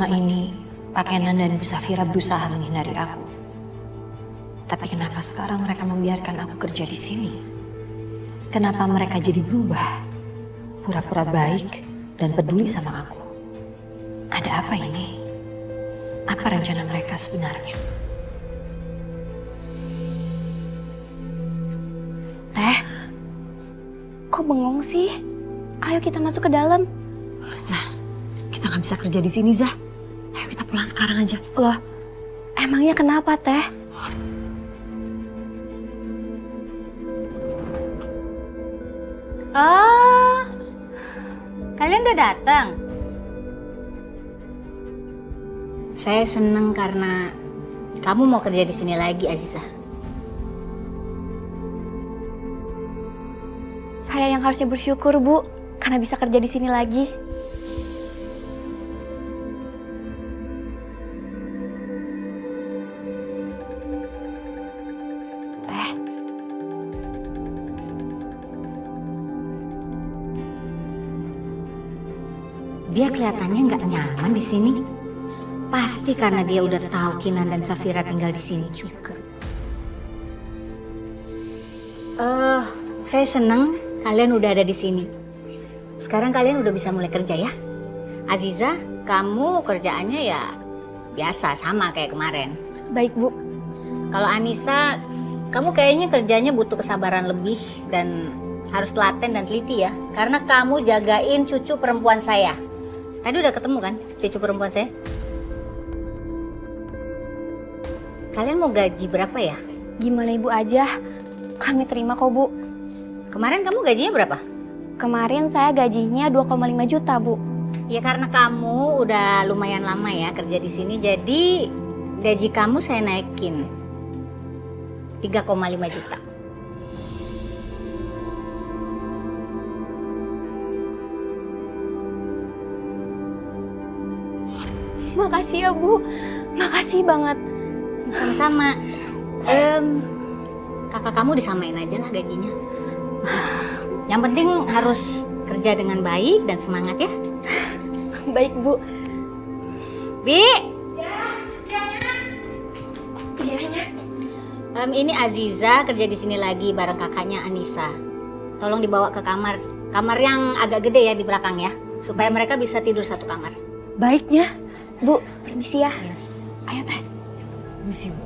Selama ini, Pak Kenan dan Bu Safira berusaha menghindari aku. Tapi kenapa sekarang mereka membiarkan aku kerja di sini? Kenapa mereka jadi berubah? Pura-pura baik dan peduli sama aku. Ada apa ini? Apa rencana mereka sebenarnya? Teh, kok bengong sih? Ayo kita masuk ke dalam. Zah, kita nggak bisa kerja di sini, Zah. Ayo kita pulang sekarang aja. Loh, emangnya kenapa, Teh? Oh, kalian udah datang? Saya seneng karena kamu mau kerja di sini lagi, Azizah. Saya yang harusnya bersyukur, Bu, karena bisa kerja di sini lagi. Teh, Dia kelihatannya nggak nyaman di sini. Pasti karena dia udah tahu Kinan dan Safira tinggal di sini juga. Saya seneng kalian udah ada di sini. Sekarang kalian udah bisa mulai kerja ya. Aziza, kamu kerjaannya ya biasa sama kayak kemarin. baik, Bu. Kalau Anissa, kamu kayaknya kerjanya butuh kesabaran lebih dan harus telaten dan teliti ya. Karena kamu jagain cucu perempuan saya. Tadi udah ketemu kan cucu perempuan saya? Kalian mau gaji berapa ya? Gimana Ibu aja? Kami terima kok, Bu. Kemarin kamu gajinya berapa? Kemarin saya gajinya 2,5 juta, Bu. Ya karena kamu udah lumayan lama ya kerja di sini, jadi gaji kamu saya naikin 3,5 juta. Makasih ya, Bu. Makasih banget. Sama-sama. Kakak kamu disamain aja lah gajinya. Yang penting harus kerja dengan baik dan semangat ya. Baik, Bu. Bi. Iya. Ini Aziza kerja di sini lagi bareng kakaknya Anissa. Tolong dibawa ke kamar yang agak gede ya di belakang ya, supaya mereka bisa tidur satu kamar. Baiknya. Bu, permisi ya. Ayo, Teh. Misi, Bu.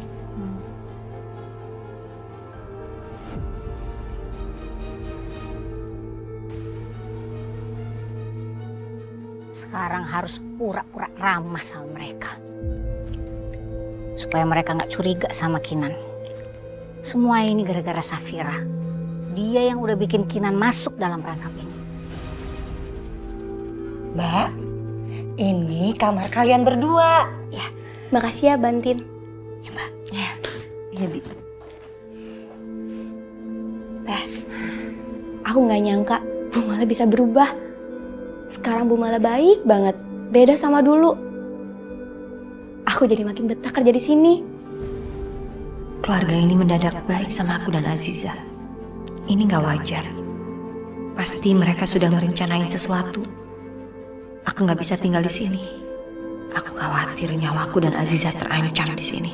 Sekarang harus pura-pura ramah sama mereka. Supaya mereka nggak curiga sama Kinan. Semua ini gara-gara Safira. Dia yang udah bikin Kinan masuk dalam perangkap ini. Mbak, ini kamar kalian berdua. Ya, makasih ya, Bantin. Ya, Mbak. Ya. Iya, Bi. Teh, aku nggak nyangka Bu Mala bisa berubah. Sekarang Bu Mala baik banget, beda sama dulu. Aku jadi makin betah kerja di sini. Keluarga ini mendadak baik sama aku dan Aziza. Ini gak wajar. Pasti mereka sudah merencanain sesuatu. Aku gak bisa tinggal di sini. Aku khawatir nyawaku dan Aziza terancam di sini.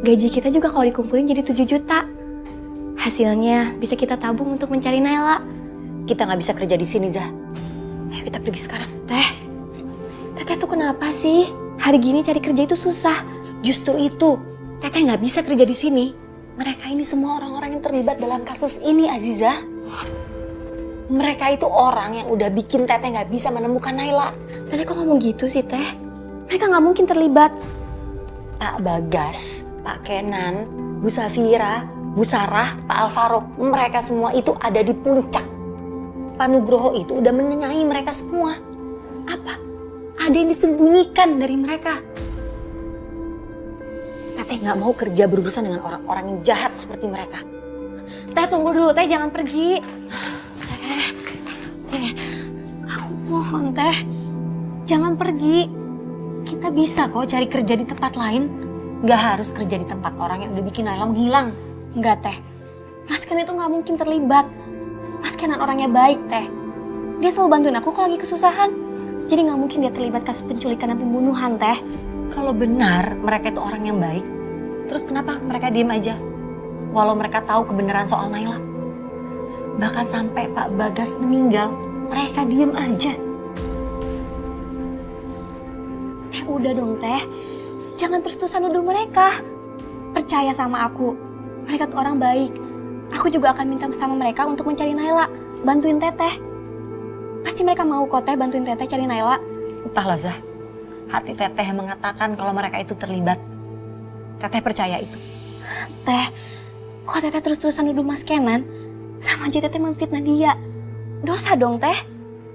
Gaji kita juga kalau dikumpulin jadi 7 juta. Hasilnya bisa kita tabung untuk mencari Naila. Kita gak bisa kerja di sini, Zah. Ayo kita pergi sekarang. Teteh tuh kenapa sih? Hari gini cari kerja itu susah. Justru itu, Teteh gak bisa kerja di sini. Mereka ini semua orang-orang yang terlibat dalam kasus ini, Aziza. Mereka itu orang yang udah bikin Teteh gak bisa menemukan Naila. Teteh kok ngomong gitu sih, Teh? Mereka gak mungkin terlibat. Pak Bagas, Pak Kenan, Bu Safira, Bu Sarah, Pak Alvaro, mereka semua itu ada di puncak. Pak Nugroho itu udah menengahi mereka semua. Apa? Ada yang disembunyikan dari mereka. Teteh nggak mau kerja berurusan dengan orang-orang yang jahat seperti mereka. Teh tunggu dulu, Teh jangan pergi. Aku mohon, Teh. Jangan pergi. Kita bisa kok cari kerja di tempat lain. Nggak harus kerja di tempat orang yang udah bikin Naila menghilang. Enggak, Teh. Mas Kenan itu nggak mungkin terlibat. Mas Kenan orangnya baik, Teh. Dia selalu bantuin aku kalau lagi kesusahan. Jadi nggak mungkin dia terlibat kasus penculikan dan pembunuhan, Teh. Kalau benar mereka itu orang yang baik, terus kenapa mereka diem aja? Walau mereka tahu kebenaran soal Naila. Bahkan sampai Pak Bagas meninggal, mereka diem aja. Teh udah dong, Teh. Jangan terus-terusan nuduh mereka. Percaya sama aku, mereka tuh orang baik. Aku juga akan minta sama mereka untuk mencari Naila, bantuin Teteh. Pasti mereka mau kok, Teh, bantuin Teteh cari Naila. Entahlah Zah, hati Teteh yang mengatakan kalau mereka itu terlibat. Teteh percaya itu. Teh, kok Teteh terus-terusan nuduh Mas Kenan, sama aja Teteh memfitnah dia. Dosa dong, Teh.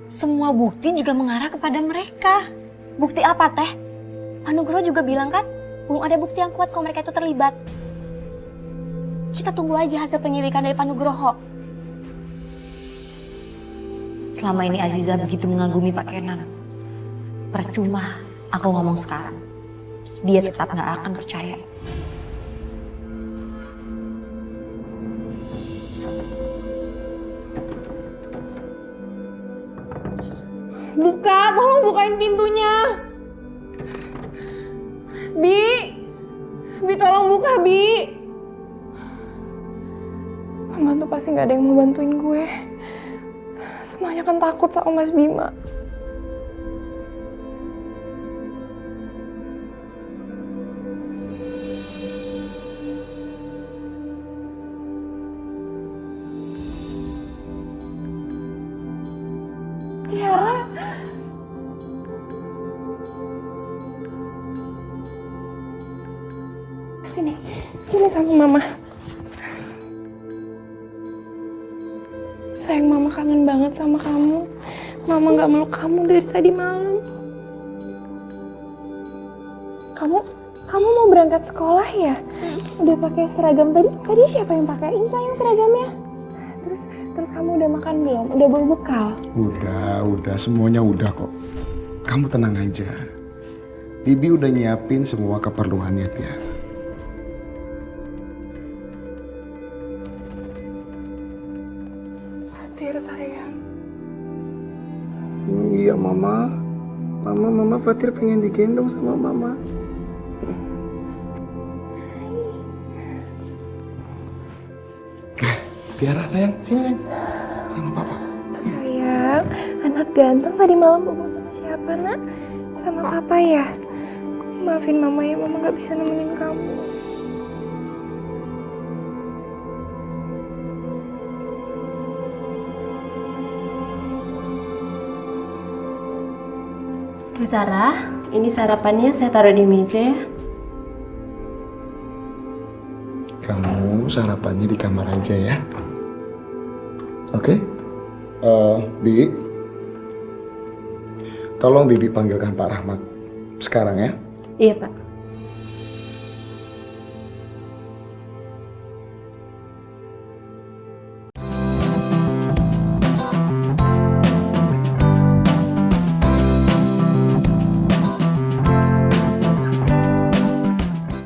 Semua bukti juga mengarah kepada mereka. Bukti apa, Teh? Pak Nugroho juga bilang kan, belum ada bukti yang kuat kalau mereka itu terlibat. Kita tunggu aja hasil penyelidikan dari Pak Nugroho. Selama ini Aziza begitu mengagumi Pak Kenan. Percuma aku ngomong sekarang. Dia tetap gak akan percaya. Buka, tolong bukain pintunya. Bi tolong buka, Bi. Pembantu pasti gak ada yang mau bantuin gue. Semuanya kan takut sama Mas Bima. Tiara. Sini sama Mama. Sayang, Mama kangen banget sama kamu. Mama gak meluk kamu dari tadi malam. Kamu mau berangkat sekolah ya? Udah pakai seragam tadi siapa yang pakein sayang seragamnya? Terus kamu udah makan belum? Udah bawa bekal? Udah, semuanya udah kok. Kamu tenang aja. Bibi udah nyiapin semua keperluannya, Tia. Fatir sayang. Iya, Mama. Mama Fatir pengen digendong sama Mama. Tiara sayang, sini sayang. Sama Papa. Sayang, anak ganteng tadi malam bobo sama siapa, Nak? Sama Papa ya? Maafin Mama ya, Mama gak bisa nemenin kamu. Bu Sarah, ini sarapannya saya taruh di meja ya. Kamu sarapannya di kamar aja ya. Oke? Bi, tolong Bibi panggilkan Pak Rahmat sekarang ya. Iya Pak.